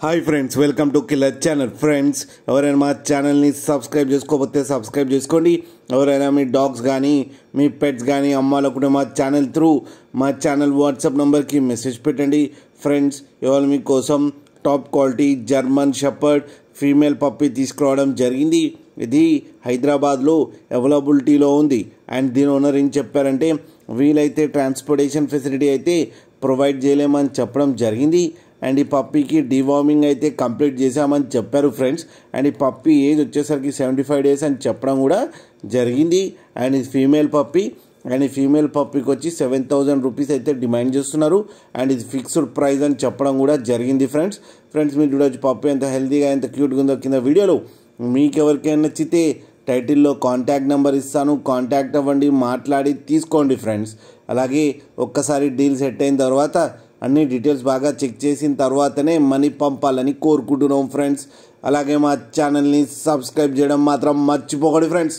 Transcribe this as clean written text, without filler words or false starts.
Hi friends, welcome to killer channel. Friends, ఎవరైనా మా ఛానల్ని సబ్స్క్రైబ్ చేసుకోకపోతే సబ్స్క్రైబ్ చేసుకోండి. ఎవరైనా మీ డాగ్స్ కానీ మీ పెట్స్ కానీ అమ్మాలనుకుంటే మా ఛానల్ త్రూ మా ఛానల్ వాట్సాప్ నెంబర్కి మెసేజ్ పెట్టండి. ఫ్రెండ్స్, ఇవాళ మీకోసం top quality German shepherd female puppy తీసుకురావడం జరిగింది. ఇది హైదరాబాద్లో అవైలబిలిటీలో ఉంది. అండ్ దీని ఓనర్ ఏం చెప్పారంటే, వీలైతే ట్రాన్స్పోర్టేషన్ ఫెసిలిటీ అయితే ప్రొవైడ్ చేయలేమని చెప్పడం జరిగింది. అండ్ ఈ పప్పీకి డివార్మింగ్ అయితే కంప్లీట్ చేసామని చెప్పారు ఫ్రెండ్స్. అండ్ ఈ పప్పీ ఏజ్ వచ్చేసరికి 75 days అని చెప్పడం కూడా జరిగింది. అండ్ ఇది ఫీమేల్ పప్పీ. అండ్ ఈ ఫీమేల్ పప్పీకి వచ్చి 7,000 రూపీస్ అయితే డిమాండ్ చేస్తున్నారు. అండ్ ఇది ఫిక్స్డ్ ప్రైస్ అని చెప్పడం కూడా జరిగింది ఫ్రెండ్స్. మీరు చూడవచ్చు పప్పీ ఎంత హెల్తీగా ఎంత క్యూట్గా ఉందో కింద వీడియోలో. మీకు ఎవరికైనా నచ్చితే టైటిల్లో కాంటాక్ట్ నెంబర్ ఇస్తాను, కాంటాక్ట్ అవ్వండి, మాట్లాడి తీసుకోండి ఫ్రెండ్స్. అలాగే ఒక్కసారి డీల్ సెట్ అయిన తర్వాత అన్ని డీటెయిల్స్ బాగా చెక్ చేసిన తర్వాతనే మనీ పంపాలని కోరుకుంటున్నాం ఫ్రెండ్స్. అలాగే మా ఛానల్ని సబ్స్క్రైబ్ చేయడం మాత్రం మర్చిపోకండి ఫ్రెండ్స్.